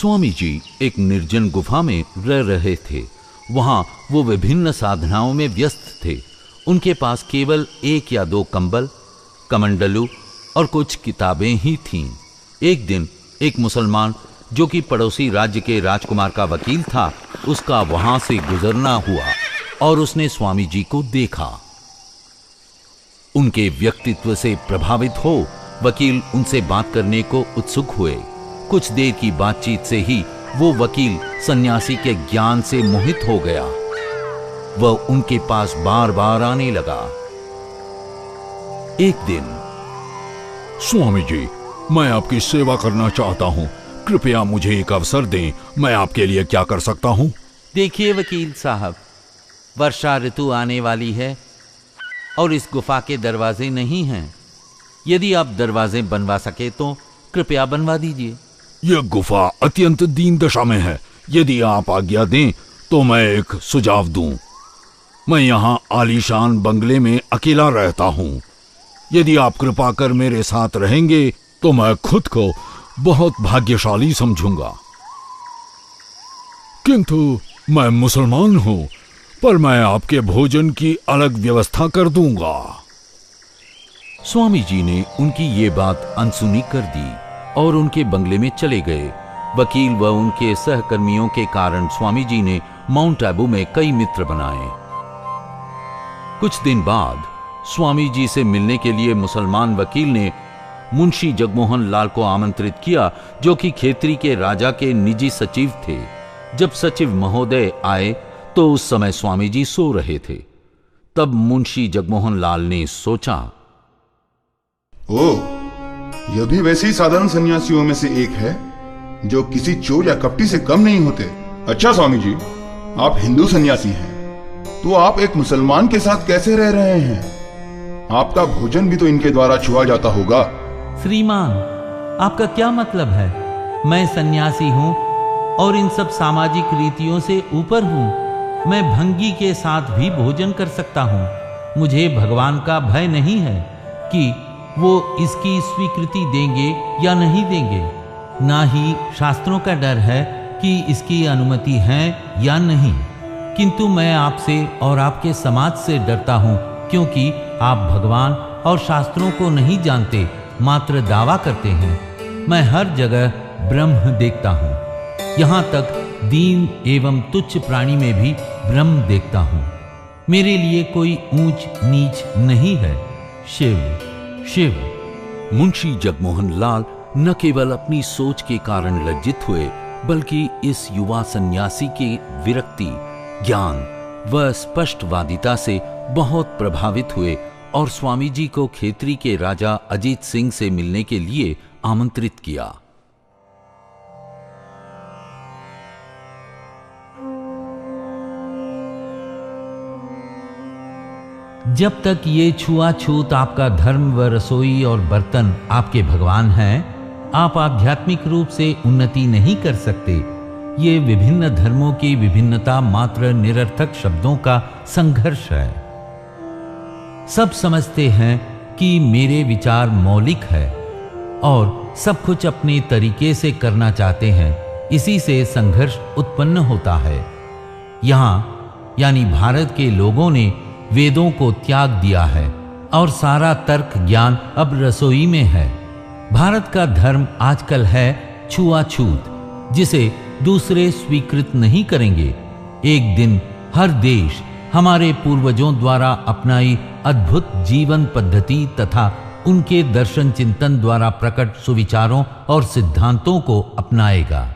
स्वामी जी एक निर्जन गुफा में रह रहे थे। वहां वो विभिन्न साधनाओं में व्यस्त थे। उनके पास केवल 1 या 2 कंबल, कमंडलू और कुछ किताबें ही थीं। एक दिन एक मुसलमान जो कि पड़ोसी राज्य के राजकुमार का वकील था, उसका वहां से गुजरना हुआ और उसने स्वामी जी को देखा। उनके व्यक्तित्व से प्रभावित हो वकील उनसे बात करने को उत्सुक हुए। कुछ देर की बातचीत से ही वो वकील सन्यासी के ज्ञान से मोहित हो गया। वह उनके पास बार बार आने लगा। एक दिन, स्वामी जी, मैं आपकी सेवा करना चाहता हूं, कृपया मुझे एक अवसर दें। मैं आपके लिए क्या कर सकता हूं? देखिए वकील साहब, वर्षा ऋतु आने वाली है और इस गुफा के दरवाजे नहीं हैं। यदि आप दरवाजे बनवा सके तो कृपया बनवा दीजिए। यह गुफा अत्यंत दीन दशा में है। यदि आप आज्ञा दें तो मैं एक सुझाव दूं। मैं यहाँ आलीशान बंगले में अकेला रहता हूँ। यदि आप कृपा कर मेरे साथ रहेंगे तो मैं खुद को बहुत भाग्यशाली समझूंगा। किंतु मैं मुसलमान हूँ, पर मैं आपके भोजन की अलग व्यवस्था कर दूंगा। स्वामी जी ने उनकी ये बात अनसुनी कर दी और उनके बंगले में चले गए। वकील व उनके सहकर्मियों के कारण स्वामी जी ने माउंट आबू में कई मित्र बनाए। कुछ दिन बाद स्वामी जी से मिलने के लिए मुसलमान वकील ने मुंशी जगमोहन लाल को आमंत्रित किया, जो कि खेतरी के राजा के निजी सचिव थे। जब सचिव महोदय आए तो उस समय स्वामी जी सो रहे थे। तब मुंशी जगमोहन लाल ने सोचा, यह भी वैसे ही साधारण सन्यासियों में से एक है जो किसी चोर या कपटी से कम नहीं होते। अच्छा स्वामी जी, आप हिंदू सन्यासी हैं, तो आप एक मुसलमान के साथ कैसे रह रहे हैं? आपका भोजन भी तो इनके द्वारा छुआ जाता होगा। श्रीमान, आपका क्या मतलब है? मैं सन्यासी हूँ और इन सब सामाजिक रीतियों से ऊपर हूँ। मैं भंगी के साथ भी भोजन कर सकता हूँ। मुझे भगवान का भय नहीं है कि वो इसकी स्वीकृति देंगे या नहीं देंगे। ना ही शास्त्रों का डर है कि इसकी अनुमति है या नहीं। किंतु मैं आपसे और आपके समाज से डरता हूँ, क्योंकि आप भगवान और शास्त्रों को नहीं जानते, मात्र दावा करते हैं। मैं हर जगह ब्रह्म देखता हूँ, यहाँ तक दीन एवं तुच्छ प्राणी में भी ब्रह्म देखता हूँ। मेरे लिए कोई ऊंच नीच नहीं है। शिव शिव। मुंशी जगमोहन लाल न केवल अपनी सोच के कारण लज्जित हुए, बल्कि इस युवा सन्यासी के विरक्ति, ज्ञान व स्पष्टवादिता से बहुत प्रभावित हुए और स्वामी जी को खेतरी के राजा अजीत सिंह से मिलने के लिए आमंत्रित किया। जब तक ये छुआछूत आपका धर्म व रसोई और बर्तन आपके भगवान हैं, आप आध्यात्मिक रूप से उन्नति नहीं कर सकते। ये विभिन्न धर्मों की विभिन्नता मात्र निरर्थक शब्दों का संघर्ष है। सब समझते हैं कि मेरे विचार मौलिक है और सब कुछ अपने तरीके से करना चाहते हैं। इसी से संघर्ष उत्पन्न होता है। यहाँ यानी भारत के लोगों ने वेदों को त्याग दिया है और सारा तर्क ज्ञान अब रसोई में है। भारत का धर्म आजकल है छुआछूत, जिसे दूसरे स्वीकृत नहीं करेंगे। एक दिन हर देश हमारे पूर्वजों द्वारा अपनाई अद्भुत जीवन पद्धति तथा उनके दर्शन चिंतन द्वारा प्रकट सुविचारों और सिद्धांतों को अपनाएगा।